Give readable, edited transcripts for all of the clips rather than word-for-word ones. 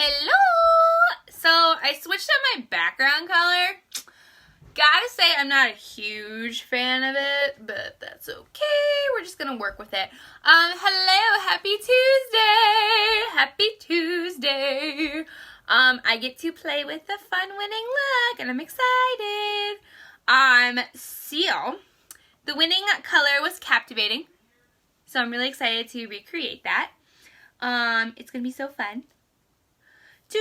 Hello! So I switched up my background color. Gotta say I'm not a huge fan of it, but that's okay. We're just gonna work with it. Hello, happy Tuesday! Happy Tuesday! I get to play with the fun winning look and I'm excited. So the winning color was captivating. So I'm really excited to recreate that. It's gonna be so fun. So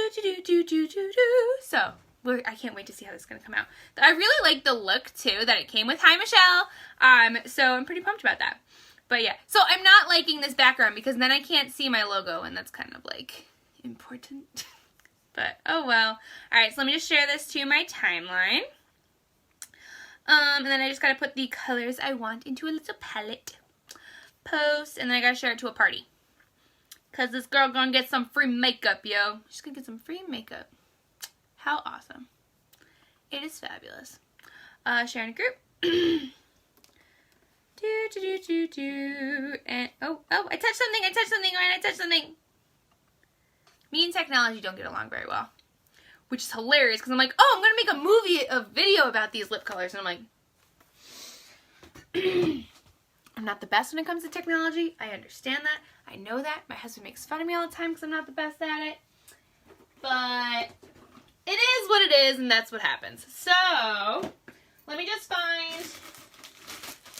I can't wait to see how this is gonna come out. I really like the look too that it came with. Hi, Michelle. So I'm pretty pumped about that. But yeah, so I'm not liking this background because then I can't see my logo, and that's kind of like important. But oh well. All right, so let me just share this to my timeline. And then I just gotta put the colors I want into a little palette. Post, and then I gotta share it to a party. Cause this girl gonna get some free makeup, yo. She's gonna get some free makeup. How awesome. It is fabulous. Sharing a group. And oh, I touched something, Ryan, I touched something. Me and technology don't get along very well. Which is hilarious, because I'm like, oh, I'm gonna make a video about these lip colors, and I'm like, I'm not the best when it comes to technology. I understand that. I know that. My husband makes fun of me all the time because I'm not the best at it. But it is what it is, and that's what happens. So, let me just find...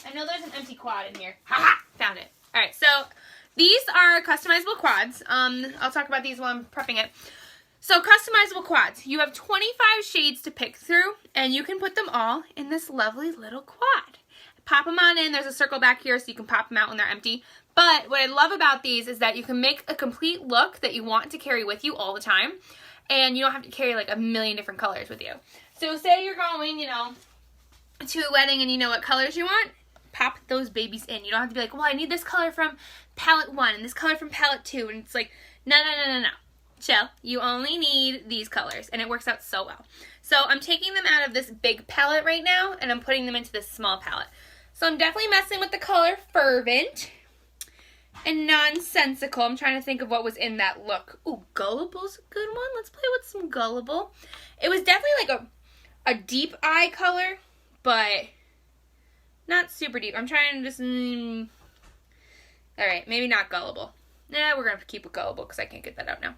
I know there's an empty quad in here. Ha! Found it. Alright, so these are customizable quads. I'll talk about these while I'm prepping it. So, customizable quads. You have 25 shades to pick through, and you can put them all in this lovely little quad. Pop them on in. There's a circle back here so you can pop them out when they're empty. But what I love about these is that you can make a complete look that you want to carry with you all the time. And you don't have to carry like a million different colors with you. So say you're going, to a wedding and you know what colors you want. Pop those babies in. You don't have to be like, well, I need this color from palette 1 and this color from palette 2. And it's like, no. Chill. You only need these colors. And it works out so well. So I'm taking them out of this big palette right now. And I'm putting them into this small palette. So I'm definitely messing with the color Fervent and Nonsensical. I'm trying to think of what was in that look. Ooh, Gullible's a good one. Let's play with some Gullible. It was definitely like a deep eye color, but not super deep. I'm trying to just... Alright, maybe not Gullible. Nah, we're going to keep with Gullible because I can't get that out now.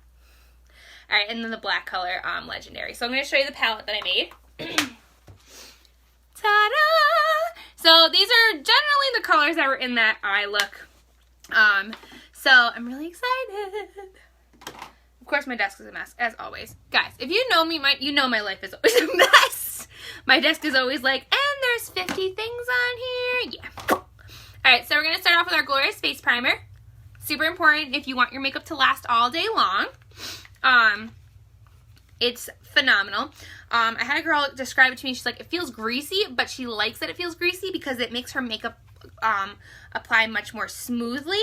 Alright, and then the black color, Legendary. So I'm going to show you the palette that I made. Ta-da! So these are generally the colors that were in that eye look. So I'm really excited. Of course, my desk is a mess, as always. Guys, if you know me, you know my life is always a mess. My desk is always like, and there's 50 things on here. Yeah. Alright, so we're going to start off with our Glorious Face Primer. Super important if you want your makeup to last all day long. It's phenomenal. I had a girl describe it to me. She's like, it feels greasy, but she likes that it feels greasy because it makes her makeup apply much more smoothly.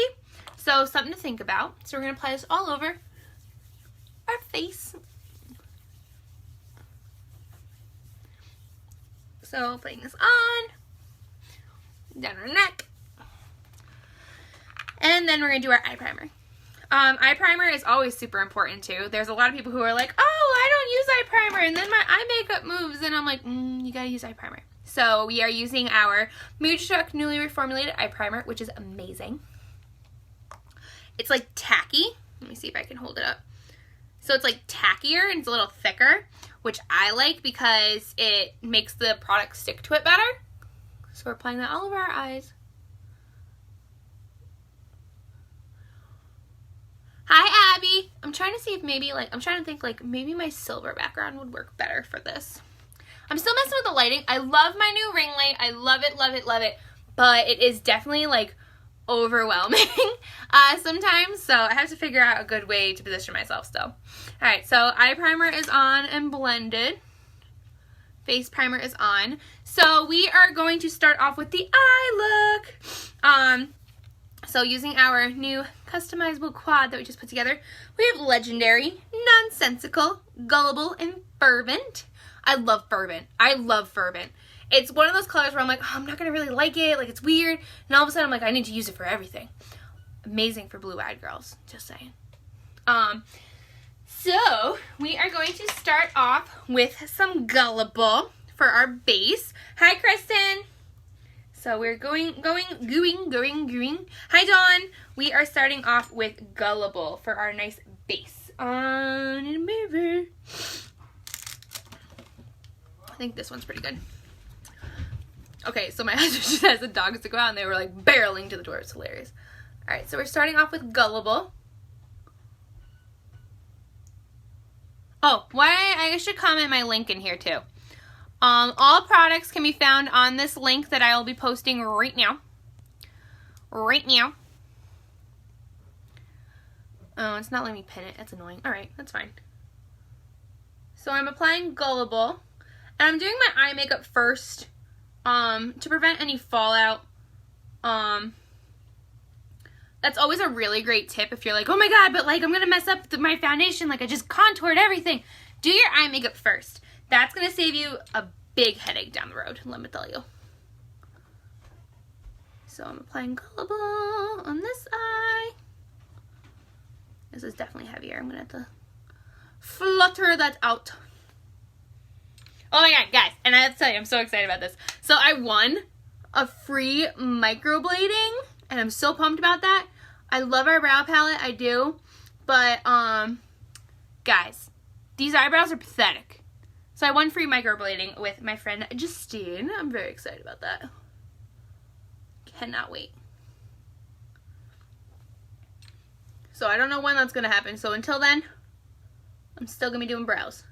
So something to think about. So we're going to apply this all over our face. So putting this on, down our neck. And then we're going to do our eye primer. Eye primer is always super important too. There's a lot of people who are like, oh, I don't use eye primer, and then my eye makeup moves, and I'm like, you gotta use eye primer. So we are using our Mood Struck newly reformulated eye primer, which is amazing. It's like tacky. Let me see if I can hold it up. So it's like tackier and it's a little thicker, which I like because it makes the product stick to it better. So we're applying that all over our eyes. Hi, Abby. I'm trying to see if maybe, I'm trying to think, maybe my silver background would work better for this. I'm still messing with the lighting. I love my new ring light. I love it, love it, love it. But it is definitely, overwhelming sometimes. So I have to figure out a good way to position myself still. Alright, so eye primer is on and blended. Face primer is on. So we are going to start off with the eye look. So using our new customizable quad that we just put together, we have Legendary, Nonsensical, Gullible, and Fervent. I love Fervent. I love Fervent. It's one of those colors where I'm like, oh, I'm not going to really like it. It's weird. And all of a sudden I'm like, I need to use it for everything. Amazing for blue-eyed girls. Just saying. So we are going to start off with some Gullible for our base. Hi, Kristen. So we're going. Hi, Dawn. We are starting off with Gullible for our nice base. On and over. I think this one's pretty good. Okay, so my husband just has the dogs to go out and they were like barreling to the door. It's hilarious. Alright, so we're starting off with Gullible. Oh, I should comment my link in here too. All products can be found on this link that I will be posting right now. Right now. Oh, it's not letting me pin it. That's annoying. Alright, that's fine. So I'm applying Gullible. And I'm doing my eye makeup first to prevent any fallout. That's always a really great tip if you're like, oh my god, but like I'm going to mess up my foundation. Like I just contoured everything. Do your eye makeup first. That's going to save you a big headache down the road, let me tell you. So I'm applying Gullible on this eye. This is definitely heavier. I'm going to have to flutter that out. Oh my god, guys, and I have to tell you, I'm so excited about this. So I won a free microblading, and I'm so pumped about that. I love our brow palette, I do. But, guys, these eyebrows are pathetic. So I won free microblading with my friend Justine. I'm very excited about that. Cannot wait. So I don't know when that's going to happen. So until then, I'm still going to be doing brows.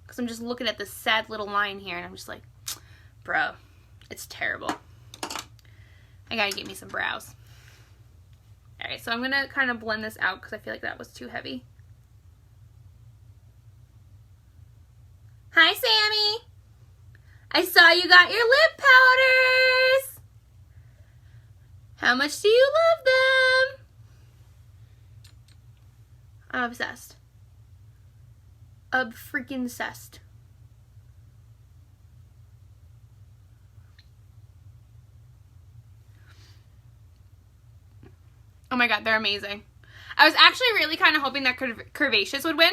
Because I'm just looking at this sad little line here and I'm just like, bro, it's terrible. I gotta get me some brows. Alright, so I'm going to kind of blend this out because I feel like that was too heavy. Hi, Sammy. I saw you got your lip powders. How much do you love them? I'm obsessed. Freaking obsessed. Oh my god, they're amazing. I was actually really kind of hoping that Curvaceous would win.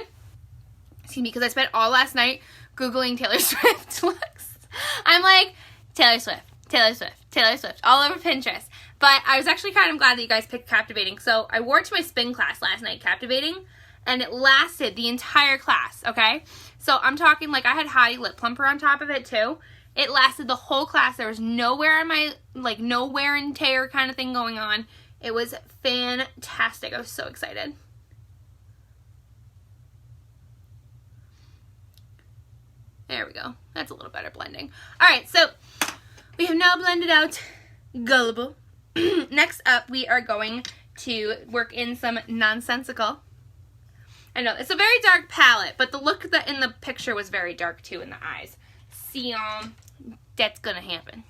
See, because I spent all last night Googling Taylor Swift looks. I'm like, Taylor Swift, Taylor Swift, Taylor Swift, all over Pinterest. But I was actually kind of glad that you guys picked Captivating. So I wore it to my spin class last night, Captivating, and it lasted the entire class, okay? So I'm talking like I had Hottie Lip Plumper on top of it too. It lasted the whole class. There was no wear in my, like no wear and tear kind of thing going on. It was fantastic. I was so excited. There we go. That's a little better blending. Alright, so we have now blended out Gullible. Next up, we are going to work in some Nonsensical. I know, it's a very dark palette, but the look that in the picture was very dark too in the eyes. See, that's gonna happen.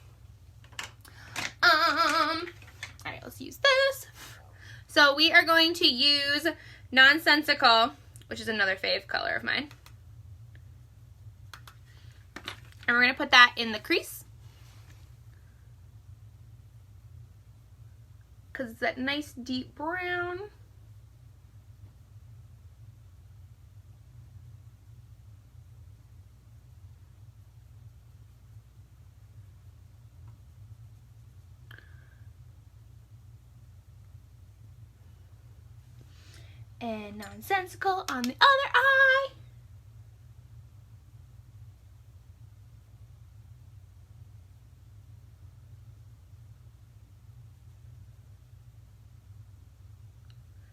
Alright, let's use this. So we are going to use Nonsensical, which is another fave color of mine. And we're going to put that in the crease. Because it's that nice deep brown. And Nonsensical on the other eye.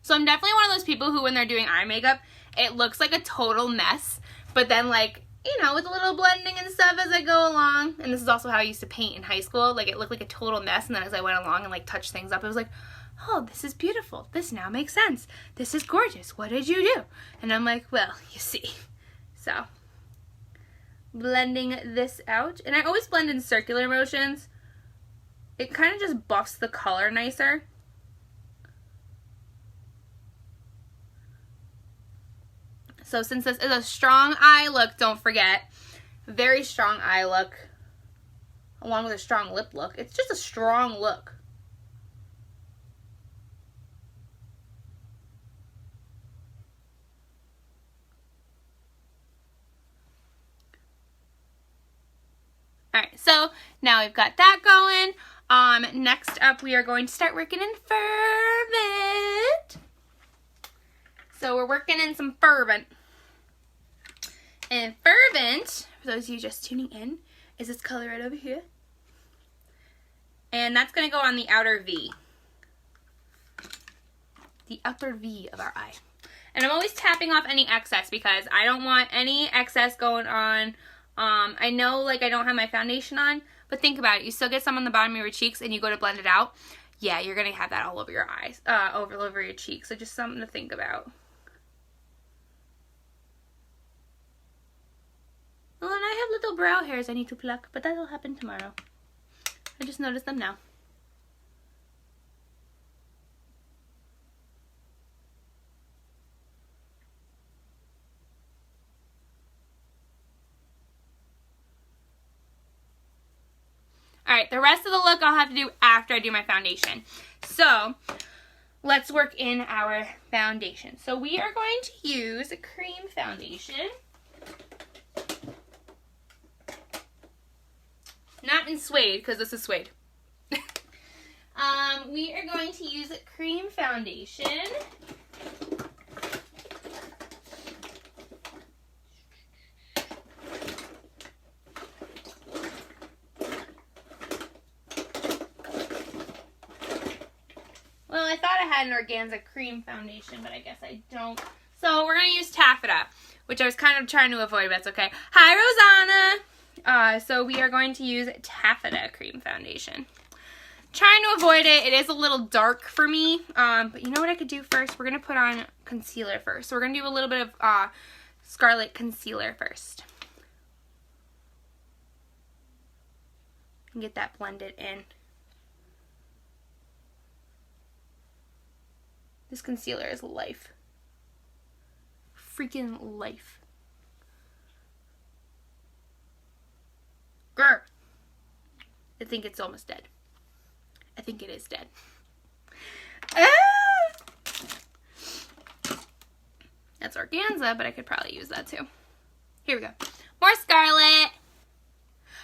So I'm definitely one of those people who when they're doing eye makeup, it looks like a total mess. But then like, you know, with a little blending and stuff as I go along. And this is also how I used to paint in high school. Like it looked like a total mess. And then as I went along and like touched things up, it was like, oh, this is beautiful. This now makes sense. This is gorgeous. What did you do? And I'm like, well, you see. So, blending this out. And I always blend in circular motions. It kind of just buffs the color nicer. So since this is a strong eye look, don't forget, very strong eye look, along with a strong lip look. It's just a strong look. Alright, so now we've got that going. Next up we are going to start working in Fervent. So we're working in some Fervent. And Fervent, for those of you just tuning in, is this color right over here. And that's going to go on the outer V. The outer V of our eye. And I'm always tapping off any excess because I don't want any excess going on. I know like I don't have my foundation on, but think about it. You still get some on the bottom of your cheeks and you go to blend it out. Yeah, you're going to have that all over your eyes, all over your cheeks. So just something to think about. Oh, and I have little brow hairs I need to pluck, but that'll happen tomorrow. I just noticed them now. Alright, the rest of the look I'll have to do after I do my foundation. So, let's work in our foundation. So we are going to use a cream foundation. Not in suede, because this is suede. We are going to use a cream foundation. Well, I thought I had an organza cream foundation, but I guess I don't. So we're going to use taffeta, which I was kind of trying to avoid, but that's okay. Hi, Rosanna! So we are going to use taffeta cream foundation. Trying to avoid it. It is a little dark for me, but you know what I could do first? We're going to put on concealer first. So we're going to do a little bit of Scarlet concealer first. And get that blended in. This concealer is life. Freaking life. Grr. I think it's almost dead. I think it is dead. Ah! That's organza, but I could probably use that too. Here we go. More Scarlet.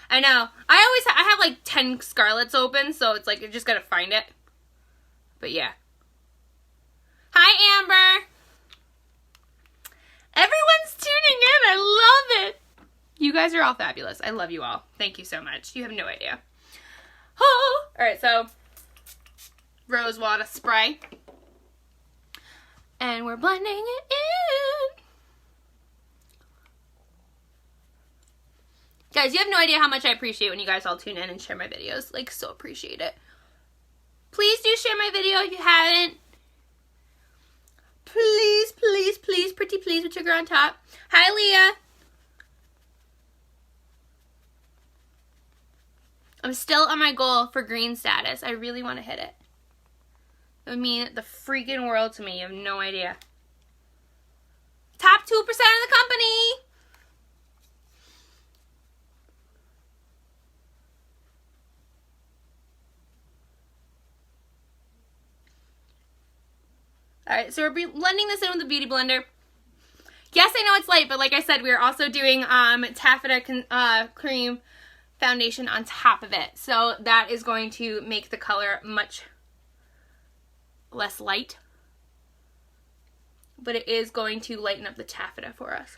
I know. I have like 10 Scarlets open, so it's like you just gotta find it. But yeah. Hi, Amber. Everyone's tuning in. I love it. You guys are all fabulous. I love you all. Thank you so much. You have no idea. Oh! Alright, so rose water spray. And we're blending it in. Guys, you have no idea how much I appreciate when you guys all tune in and share my videos. Like, so appreciate it. Please do share my video if you haven't. Please, please, please, pretty please with sugar on top. Hi, Leah. I'm still on my goal for green status. I really want to hit it. It would mean the freaking world to me. You have no idea. Top 2% of the company. Alright, so we're blending this in with a beauty blender. Yes, I know it's light, but like I said, we're also doing taffeta cream foundation on top of it. So that is going to make the color much less light. But it is going to lighten up the taffeta for us.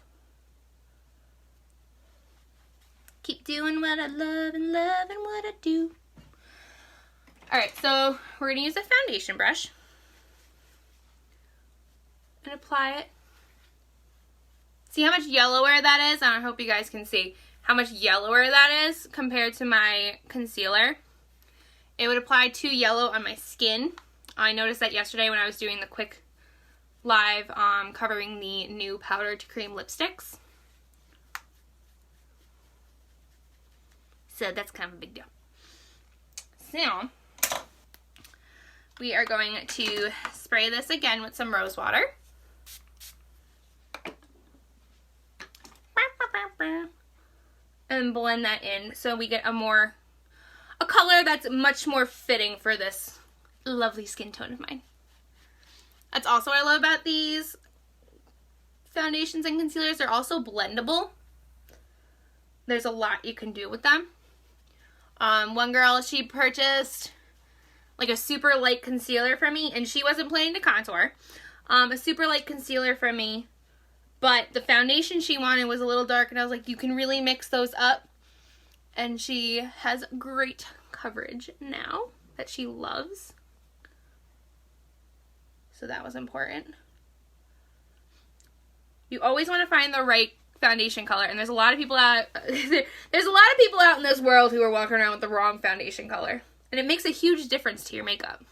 Keep doing what I love and loving what I do. Alright, so we're going to use a foundation brush. And apply it. See how much yellower that is? I hope you guys can see how much yellower that is compared to my concealer. It would apply too yellow on my skin. I noticed that yesterday when I was doing the quick live covering the new powder to cream lipsticks. So that's kind of a big deal. So we are going to spray this again with some rose water. And blend that in so we get a color that's much more fitting for this lovely skin tone of mine. That's also what I love about these foundations and concealers. They're also blendable. There's a lot you can do with them. One girl, she purchased like a super light concealer for me, and she wasn't planning to contour. A super light concealer for me, but the foundation she wanted was a little dark, and I was like, you can really mix those up. And she has great coverage now that she loves. So that was important. You always want to find the right foundation color, and there's a lot of people out in this world who are walking around with the wrong foundation color, and it makes a huge difference to your makeup.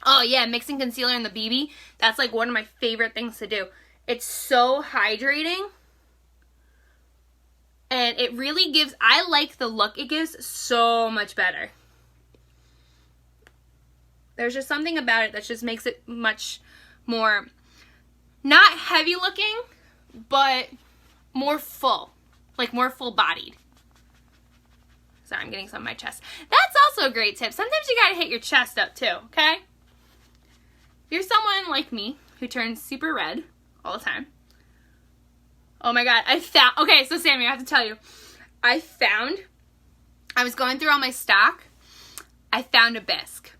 Oh yeah, mixing concealer in the BB, that's like one of my favorite things to do. It's so hydrating. And it really gives, I like the look it gives so much better. There's just something about it that just makes it much more, not heavy looking, but more full. Like more full bodied. Sorry, I'm getting some on my chest. That's also a great tip. Sometimes you gotta hit your chest up too, okay? If you're someone like me who turns super red all the time. Oh my god, okay, so Sammy, I have to tell you. I was going through all my stock. I found a bisque.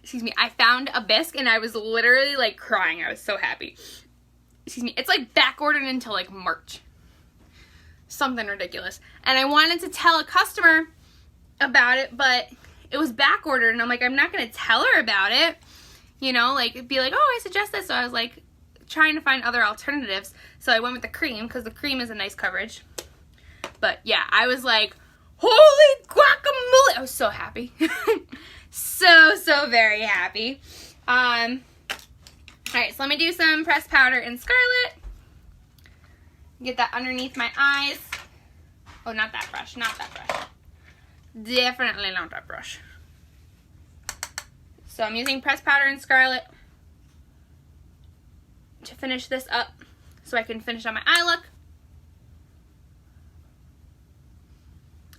Excuse me, I found a bisque and I was literally like crying. I was so happy. Excuse me, it's like back ordered until like March. Something ridiculous. And I wanted to tell a customer about it, but it was back ordered, and I'm like, I'm not gonna tell her about it. You know, like, be like, oh, I suggest this. So I was like, trying to find other alternatives. So I went with the cream, because the cream is a nice coverage. But yeah, I was like, holy guacamole! I was so happy. so very happy. Alright, so let me do some pressed powder in Scarlet. Get that underneath my eyes. Oh, not that brush, not that brush. Definitely not that brush. So I'm using pressed powder in Scarlet to finish this up so I can finish on my eye look.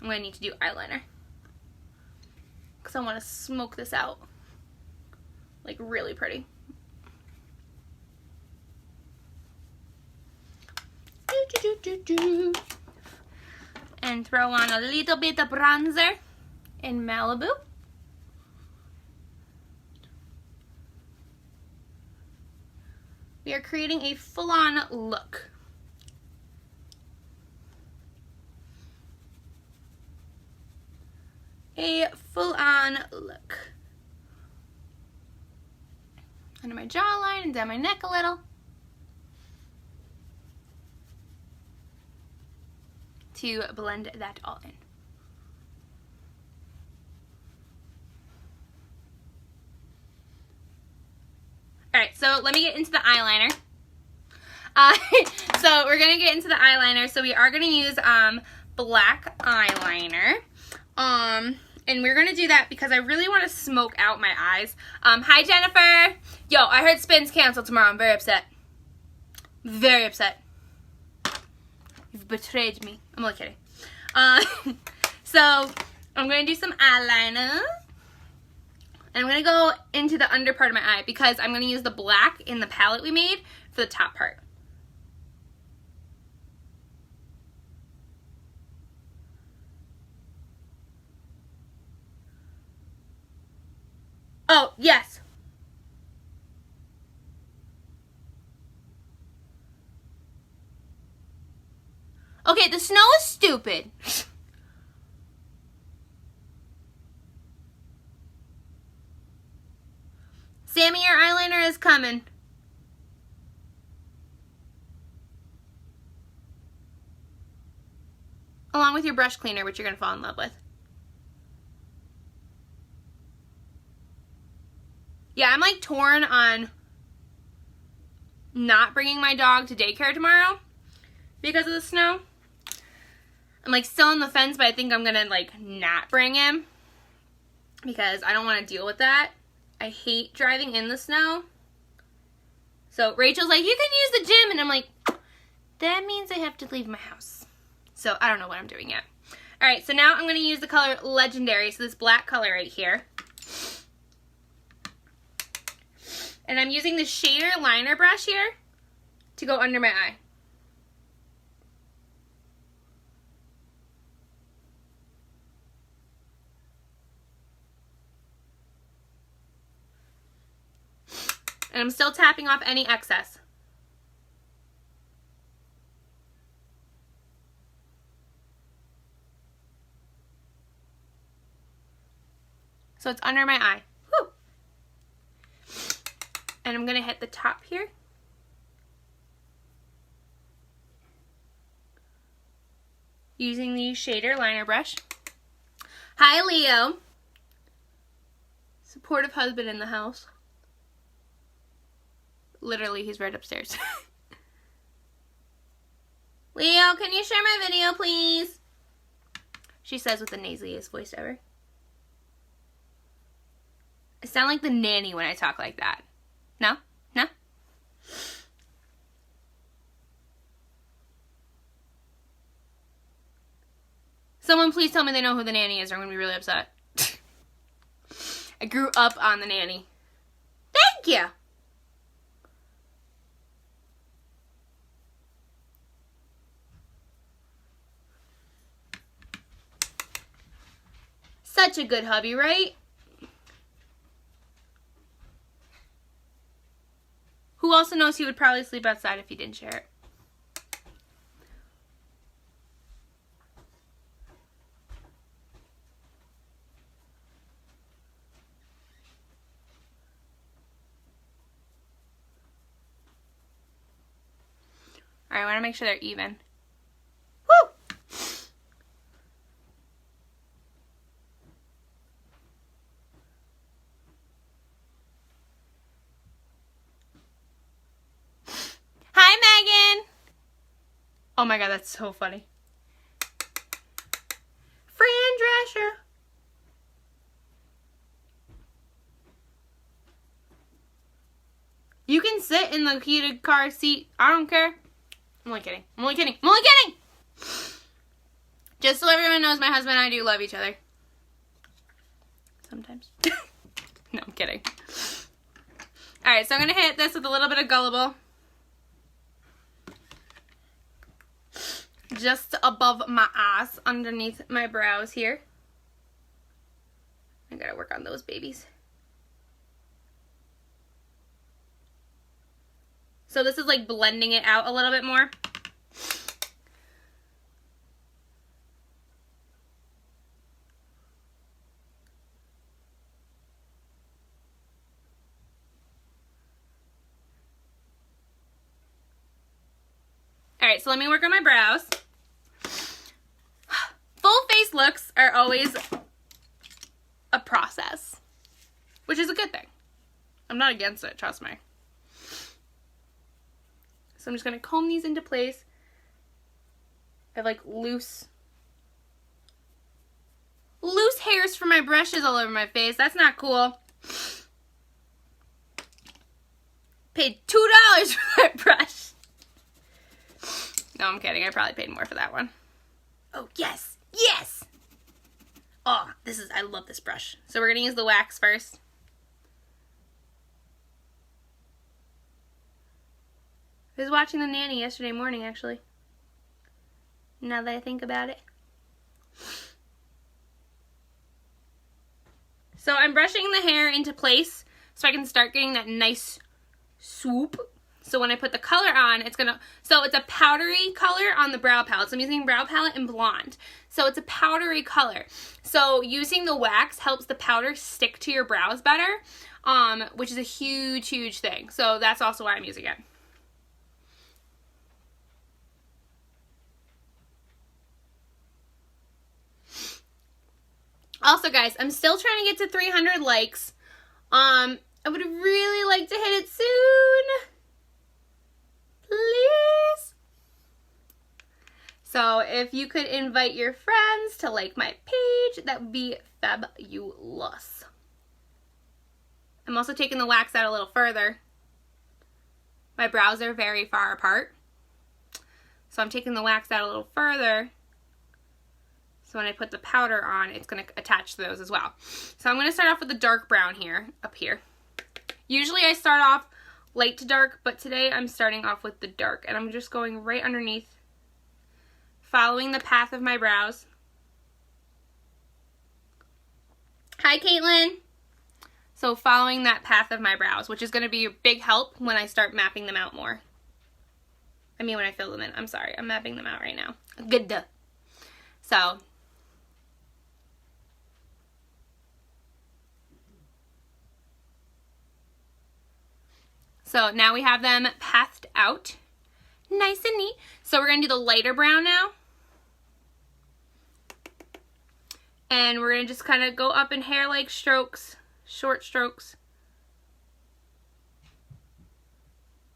I'm going to need to do eyeliner because I want to smoke this out like really pretty. And throw on a little bit of bronzer in Malibu. We are creating a full-on look. A full-on look. Under my jawline and down my neck a little. To blend that all in. Alright, so let me get into the eyeliner. So we're going to get into the eyeliner. So we are going to use black eyeliner. And we're going to do that because I really want to smoke out my eyes. Hi, Jennifer. Yo, I heard Spin's canceled tomorrow. I'm very upset. Very upset. You've betrayed me. I'm only kidding. So I'm going to do some eyeliner. And I'm going to go into the under part of my eye because I'm going to use the black in the palette we made for the top part. Oh, yes. Okay, the snow is stupid. Sammy, your eyeliner is coming. Along with your brush cleaner, which you're going to fall in love with. Yeah, I'm like torn on not bringing my dog to daycare tomorrow because of the snow. I'm like still on the fence, but I think I'm going to like not bring him because I don't want to deal with that. I hate driving in the snow. So Rachel's like, you can use the gym. And I'm like, that means I have to leave my house. So I don't know what I'm doing yet. All right, so now I'm going to use the color Legendary. So this black color right here. And I'm using the shader liner brush here to go under my eye. And I'm still tapping off any excess. So it's under my eye. Whew. And I'm going to hit the top here. Using the shader liner brush. Hi, Leo. Supportive husband in the house. Literally, he's right upstairs. Leo, can you share my video, please? She says with the nasaliest voice ever. I sound like the nanny when I talk like that. No? No? Someone please tell me they know who the nanny is or I'm going to be really upset. I grew up on the nanny. Thank you! Such a good hubby, right? Who also knows he would probably sleep outside if he didn't share it? Alright, I want to make sure they're even. Woo! Hi, Megan! Oh my god, that's so funny. Fran Drescher. You can sit in the heated car seat. I don't care. I'm only kidding. I'm only kidding. I'm only kidding! Just so everyone knows, my husband and I do love each other. Sometimes. No, I'm kidding. Alright, so I'm going to hit this with a little bit of Gullible. Just above my eyes, underneath my brows here. I gotta work on those babies. So this is like blending it out a little bit more. Alright, so let me work on my brows. Full face looks are always a process, which is a good thing. I'm not against it, trust me. So I'm just going to comb these into place. I have like loose hairs for my brushes all over my face. That's not cool. Paid $2 for that brush. No, I'm kidding. I probably paid more for that one. Oh, yes. Yes! Oh, I love this brush. So we're going to use the wax first. I was watching The Nanny yesterday morning, actually. Now that I think about it. So I'm brushing the hair into place so I can start getting that nice swoop. So when I put the color on, it's a powdery color on the brow palette. So I'm using brow palette and blonde. So it's a powdery color. So using the wax helps the powder stick to your brows better, which is a huge, huge thing. So that's also why I'm using it. Also, guys, I'm still trying to get to 300 likes. I would really like to hit it soon. Please. So if you could invite your friends to like my page, that would be fabulous. I'm also taking the wax out a little further. My brows are very far apart. So I'm taking the wax out a little further. So when I put the powder on, it's going to attach to those as well. So I'm going to start off with the dark brown here, up here. Usually I start off light to dark, but today I'm starting off with the dark, and I'm just going right underneath, following the path of my brows. Hi, Caitlin. So following that path of my brows, which is going to be a big help when I start mapping them out more. I mean, when I fill them in. I'm sorry. I'm mapping them out right now. Good. So now we have them pathed out. Nice and neat. So we're going to do the lighter brown now. And we're going to just kind of go up in hair-like strokes, short strokes,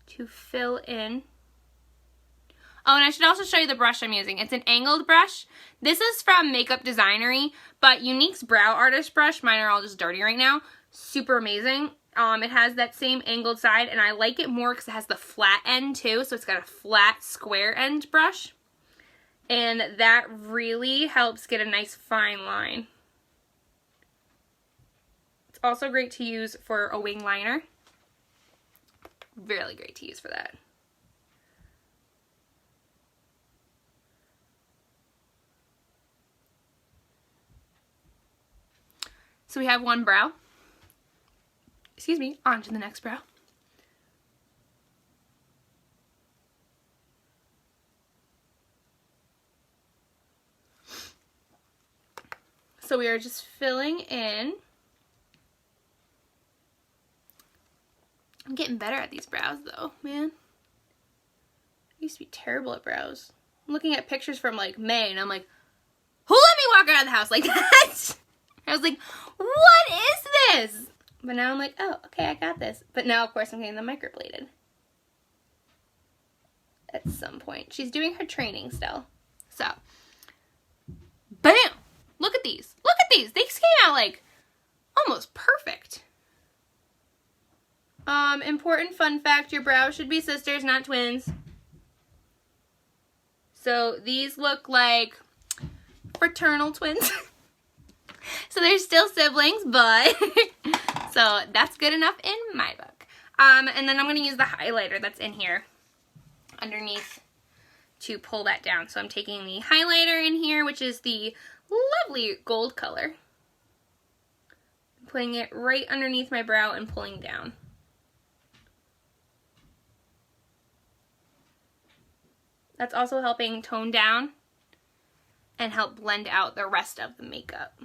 to fill in. Oh, and I should also show you the brush I'm using. It's an angled brush. This is from Makeup Designery, but Unique's Brow Artist brush, mine are all just dirty right now, super amazing. It has that same angled side, and I like it more because it has the flat end too, so it's got a flat square end brush. And that really helps get a nice fine line. It's also great to use for a wing liner. Really great to use for that. So we have one brow. Excuse me, on to the next brow. So we are just filling in. I'm getting better at these brows though, man. I used to be terrible at brows. I'm looking at pictures from like May and I'm like, who let me walk around the house like that? I was like, what is this? But now I'm like, oh, okay, I got this. But now, of course, I'm getting them microbladed. At some point. She's doing her training still. So, bam! Look at these. Look at these. These came out, like, almost perfect. Important fun fact, your brows should be sisters, not twins. So, these look like fraternal twins. So they're still siblings, but so that's good enough in my book. And then I'm going to use the highlighter that's in here underneath to pull that down. So I'm taking the highlighter in here, which is the lovely gold color, putting it right underneath my brow and pulling down. That's also helping tone down and help blend out the rest of the makeup.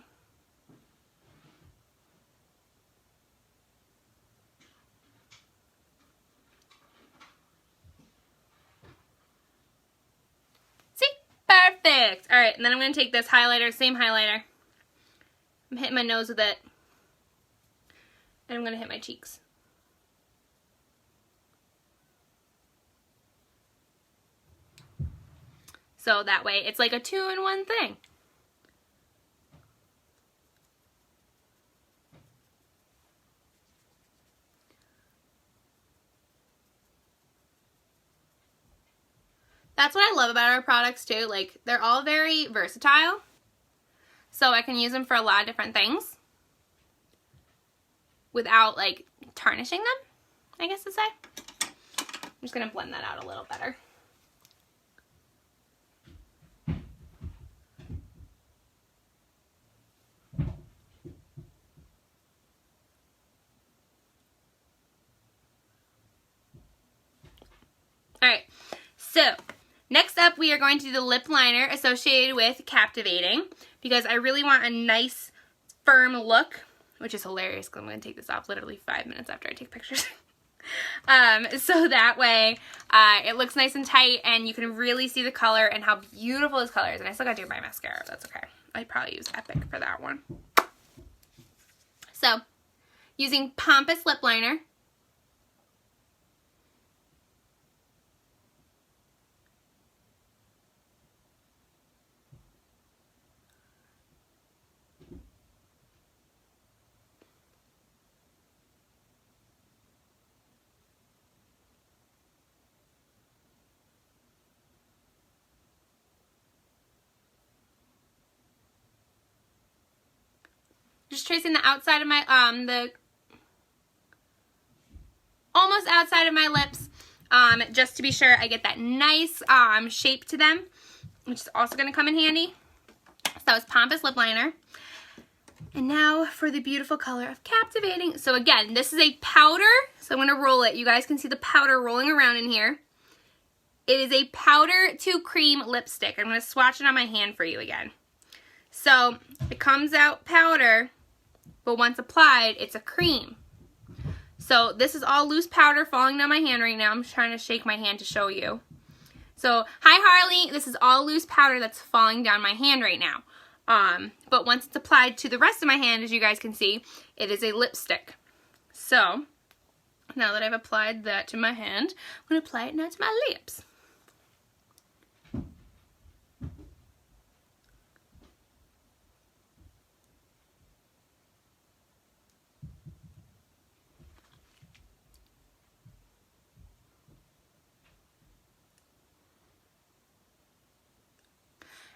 Perfect. All right, and then I'm going to take this highlighter, same highlighter. I'm hitting my nose with it. And I'm going to hit my cheeks. So that way, it's like a 2-in-1 thing. That's what I love about our products too. Like, they're all very versatile. So I can use them for a lot of different things without like tarnishing them, I guess to say. I'm just going to blend that out a little better. Alright, so next up we are going to do the lip liner associated with Captivating, because I really want a nice firm look, which is hilarious because I'm going to take this off literally 5 minutes after I take pictures. So that way it looks nice and tight and you can really see the color and how beautiful this color is. And I still got to do my mascara, but that's okay. I'd probably use Epic for that one. So, using Pompous Lip Liner. Just tracing the outside of my, almost outside of my lips, just to be sure I get that nice shape to them, which is also going to come in handy. So that was Pompous Lip Liner. And now for the beautiful color of Captivating. So again, this is a powder, so I'm going to roll it. You guys can see the powder rolling around in here. It is a powder to cream lipstick. I'm going to swatch it on my hand for you again. So it comes out powder, but once applied, it's a cream. So this is all loose powder falling down my hand right now. I'm trying to shake my hand to show you. So, hi Harley, this is all loose powder that's falling down my hand right now. But once it's applied to the rest of my hand, as you guys can see, it is a lipstick. So, now that I've applied that to my hand, I'm going to apply it now to my lips.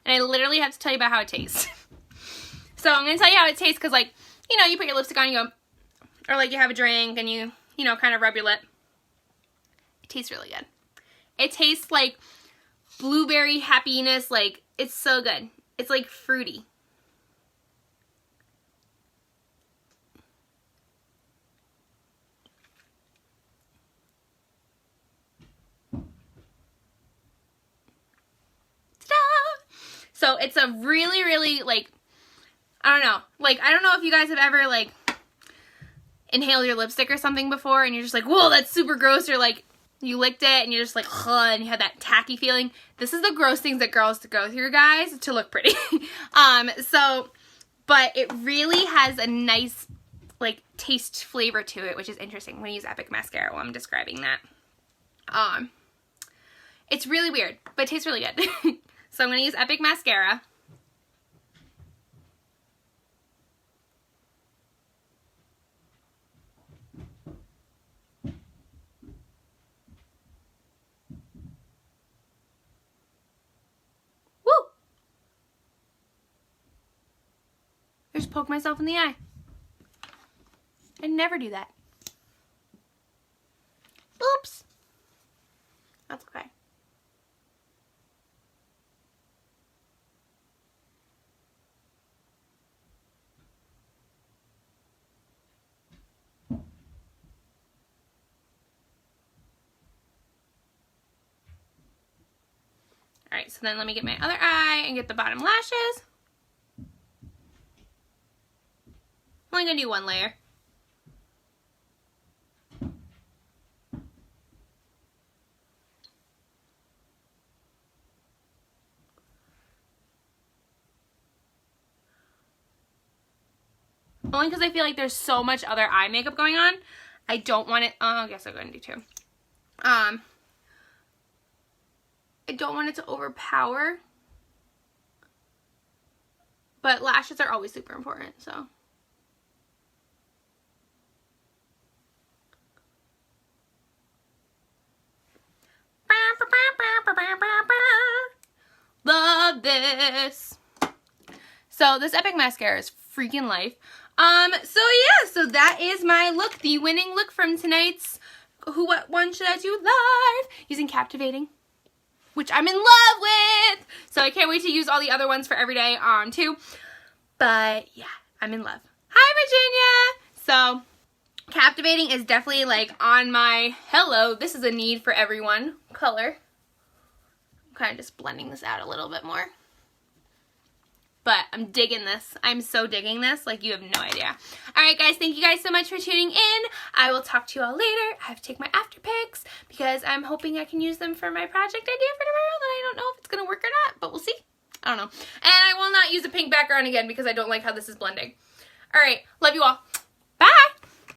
And I literally have to tell you about how it tastes. So I'm going to tell you how it tastes because, like, you know, you put your lipstick on and you go, or like you have a drink and you know, kind of rub your lip. It tastes really good. It tastes like blueberry happiness. Like, it's so good. It's like fruity. So it's a really, really, like, I don't know. Like, I don't know if you guys have ever, like, inhaled your lipstick or something before and you're just like, whoa, that's super gross. Or, like, you licked it and you're just like, ugh, and you have that tacky feeling. This is the gross things that girls go through, guys, to look pretty. But it really has a nice, like, taste flavor to it, which is interesting. I'm going to use Epic Mascara while I'm describing that. It's really weird, but it tastes really good. So I'm going to use Epic Mascara. Woo! I just poked myself in the eye. I never do that. Oops. That's okay. Alright, so then let me get my other eye and get the bottom lashes. I'm only going to do one layer. Only because I feel like there's so much other eye makeup going on. I don't want it, I guess I'm going to do two. I don't want it to overpower, but lashes are always super important, so. Love this. So this Epic Mascara is freaking life. So that is my look, the winning look from tonight's Who What One Should I Do Live using Captivating, which I'm in love with. So I can't wait to use all the other ones for every day too. But yeah, I'm in love. Hi, Virginia. So Captivating is definitely like on my hello, this is a need for everyone color. I'm kind of just blending this out a little bit more. But I'm digging this. I'm so digging this. Like, you have no idea. Alright, guys. Thank you guys so much for tuning in. I will talk to you all later. I have to take my after pics because I'm hoping I can use them for my project idea for tomorrow that I don't know if it's going to work or not, but we'll see. I don't know. And I will not use a pink background again because I don't like how this is blending. Alright. Love you all.